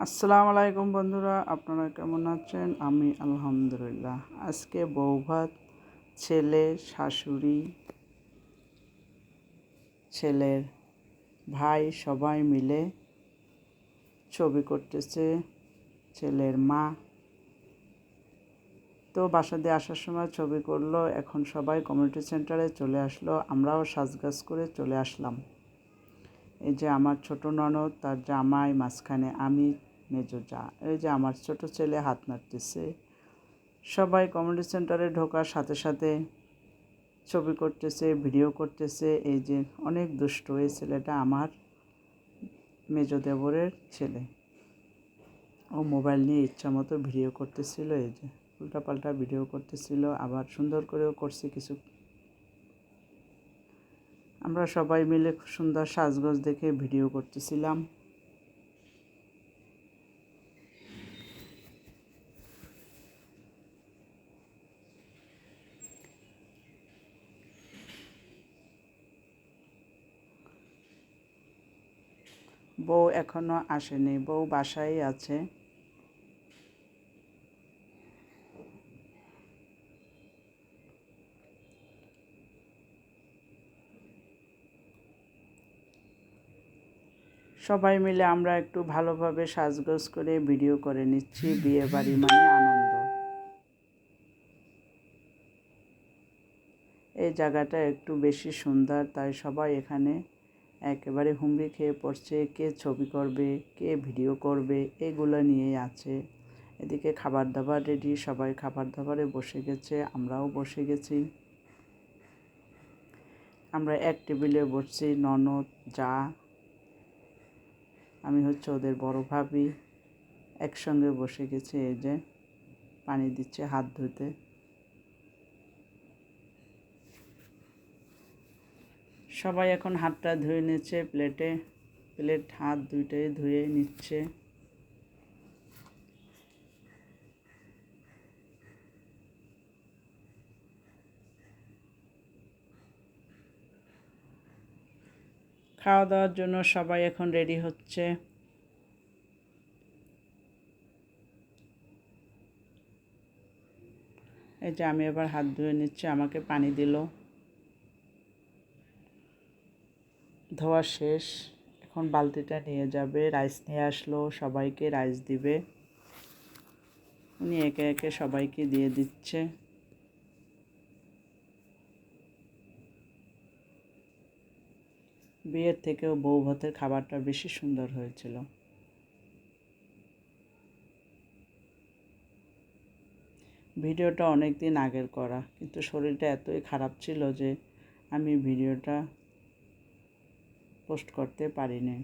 আসসালামু আলাইকুম বন্ধুরা, আপনারা কেমন আছেন? আমি আলহামদুলিল্লাহ। আজকে বউভাত, ছেলে, শাশুড়ি, ছেলের ভাই সবাই মিলে ছবি করতেছে। ছেলের মা তো বাসা দিয়ে আসার সময় ছবি করলো। এখন সবাই কমিউনিটি সেন্টারে চলে আসলো, আমরাও সাজগাজ করে চলে আসলাম। এই যে আমার ছোট ননদ, তার জামাই মাঝখানে, আমি মেজো যা। এই যে আমার ছোট ছেলে হাত নাড়তেছে। সবাই কমিউনিটি সেন্টারে ঢোকার সাথে সাথে ছবি করতেছে, ভিডিও করতেছে। এই যে অনেক দুষ্ট এই ছেলেটা, আমার মেজো দেবরের ছেলে। ও মোবাইল নিয়ে ইচ্ছা মতো ভিডিও করতেছিল। এই যে উল্টাপাল্টা ভিডিও করতেছিল, আবার সুন্দর করেও করছে কিছু। আমরা সবাই মিলে খুব সুন্দর সাজগোজ দেখে ভিডিও করতেছিলাম। বউ এখনো আসেনি, বউ বাসায় আছে। সবাই মিলে আমরা একটু ভালোভাবে সাজগোজ করে ভিডিও করে নিচ্ছি। বিয়ে বাড়ি মানে আনন্দ। এই জায়গাটা একটু বেশি সুন্দর, তাই সবাই এখানে একেবারে হুমড়ি খেয়ে পড়ছে। কে ছবি করবে, কে ভিডিও করবে, এগুলো নিয়েই আছে। এদিকে খাবার দাবার রেডি, সবাই খাবার দাবারে বসে গেছে, আমরাও বসে গেছি। আমরা এক টেবিলে বসছি, ননদ, যা, আমি হচ্ছে ওদের বড় ভাবি, একসঙ্গে বসে গেছি। এই যে পানি দিচ্ছে হাত ধুতে। সবাই এখন হাতটা ধুয়ে নিচ্ছে, প্লেট হাত দুইটাই ধুয়ে নিচ্ছে। খাওয়া দাওয়ার জন্য সবাই এখন রেডি হচ্ছে। এই যে আমি এবার হাত ধুয়ে নিচ্ছি, আমাকে পানি দিল। ধোয়া শেষ, এখন বালতিটা নিয়ে যাবে। রাইস নিয়ে আসলো, সবাইকে রাইস দিবে। উনি একে একে সবাইকে দিয়ে দিচ্ছে। বিয়ের থেকেও বউ ভাতের খাবারটা বেশি সুন্দর হয়েছিল। ভিডিওটা অনেক দিন আগের করা, কিন্তু শরীরটা এতই খারাপ ছিল যে আমি ভিডিওটা পোস্ট করতে পারিনি।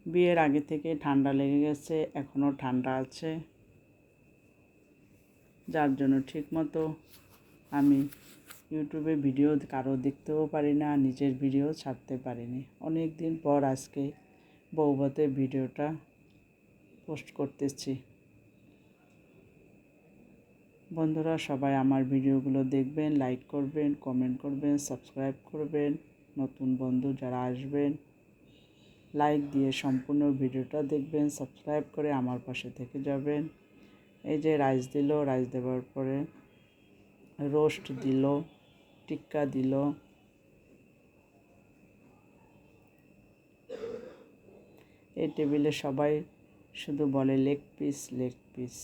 বিয়ের আগে থেকে ঠান্ডা লেগে গেছে, এখনও ঠান্ডা আছে, যার জন্য ঠিকমতো আমি ইউটিউবে ভিডিও কারো দেখতেও পারি না, নিজের ভিডিও ছাড়তে পারিনি। অনেক দিন পর আজকে বউভাতের ভিডিওটা পোস্ট করতেছি। বন্ধুরা সবাই আমার ভিডিওগুলো দেখবেন, লাইক করবেন, কমেন্ট করবেন, সাবস্ক্রাইব করবেন। নতুন বন্ধু যারা আসবেন, লাইক দিয়ে সম্পূর্ণ ভিডিওটা দেখবেন, সাবস্ক্রাইব করে আমার পাশে থেকে যাবেন। এই যে রাইস দিল, রাইস দেওয়ার পরে রোস্ট দিল, টিক্কা দিল। এই টেবিলে সবাই শুধু বলে লেগ পিস, লেগ পিস।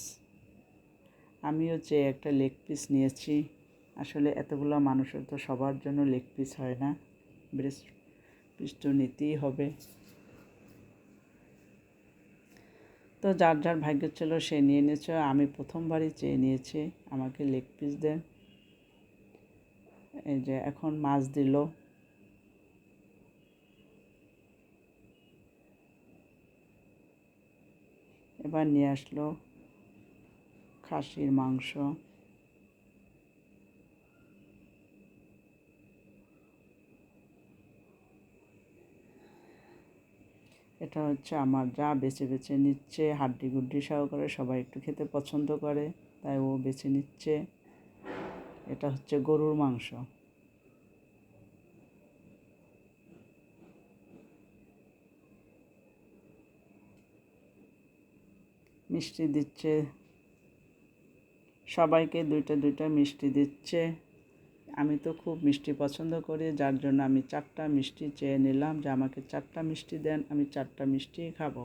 আমিও চেয়ে একটা লেগ পিস নিয়েছি। আসলে এতগুলো মানুষের তো সবার জন্য লেগ পিস হয় না, ব্রেস্ট পিস তো নিতেই হবে। তো যার যার ভাগ্য ছিল সে নিয়ে নিয়েছে। আমি প্রথমবারই চেয়ে নিয়েছি আমাকে লেগ পিস দেন। এই যে এখন মাছ দিল। এবার নিয়ে আসলো খাসির মাংস। এটা হচ্ছে আমার যা বেছে বেছে নিচ্ছে, হাড্ডি গুড্ডি সহকারে। সবাই একটু খেতে পছন্দ করে, তাই ও বেছে নিচ্ছে। এটা হচ্ছে গরুর মাংস। মিষ্টি দিচ্ছে, সবাইকে দুইটা দুইটা মিষ্টি দিচ্ছে। আমি তো খুব মিষ্টি পছন্দ করি, যার জন্য আমি 4টা মিষ্টি চেয়ে নিলাম যে আমাকে 4টা মিষ্টি দেন, আমি 4টা মিষ্টিই খাবো।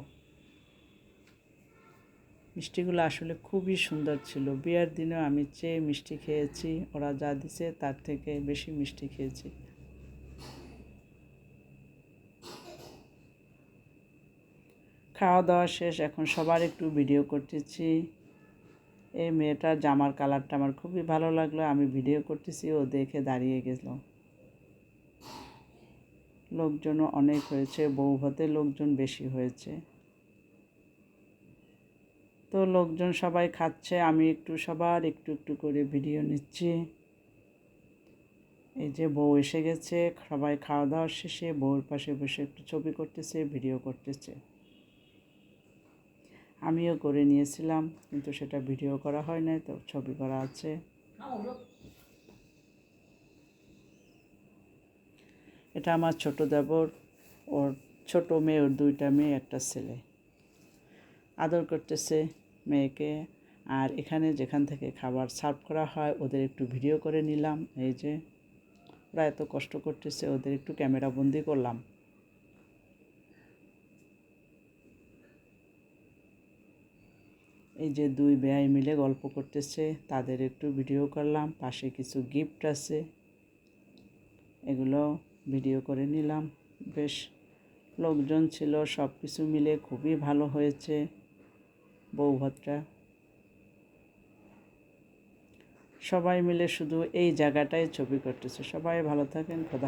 মিষ্টিগুলো আসলে খুবই সুন্দর ছিল। বিয়ের দিনেও আমি চেয়ে মিষ্টি খেয়েছি, ওরা যা দিছে তার থেকে বেশি মিষ্টি খেয়েছি। খাওয়া দাওয়া শেষ, এখন সবার একটু ভিডিও করতেছি। এই মেয়েটার জামার কালারটা আমার খুবই ভালো লাগলো, আমি ভিডিও করতেছি, ও দেখে দাঁড়িয়ে গেল। লোকজনও অনেক হয়েছে, বউ ভাতে লোকজন বেশি হয়েছে। তো লোকজন সবাই খাচ্ছে, আমি একটু সবার একটু একটু করে ভিডিও নিচ্ছি। এই যে বউ এসে গেছে, সবাই খাওয়া দাওয়ার শেষে বউর পাশে বসে একটু ছবি করতেছে, ভিডিও করতেছে। আমিও করে নিয়েছিলাম, কিন্তু সেটা ভিডিও করা হয় নাই, তো ছবি করা আছে। এটা আমার ছোট দেবর, ওর ছোট মেয়ে, ওর 2টা মেয়ে, একটা ছেলে। আদর করতেছে মেয়েকে। আর এখানে যেখান থেকে খাবার সার্ভ করা হয় ওদের একটু ভিডিও করে নিলাম। এই যে ওরা এত কষ্ট করতেছে, ওদের একটু ক্যামেরা বন্দি করলাম। এই যে 2 বেয়াই মিলে গল্প করতেছে, তাদের একটু ভিডিও করলাম। পাশে কিছু গিফট আছে, এগুলো ভিডিও করে নিলাম। বেশ লোকজন ছিল, সব কিছু মিলে খুবই ভালো হয়েছে বৌভাতটা। সবাই মিলে শুধু এই জায়গাটায় ছবি করতেছে। সবাই ভালো থাকেন, খোদা।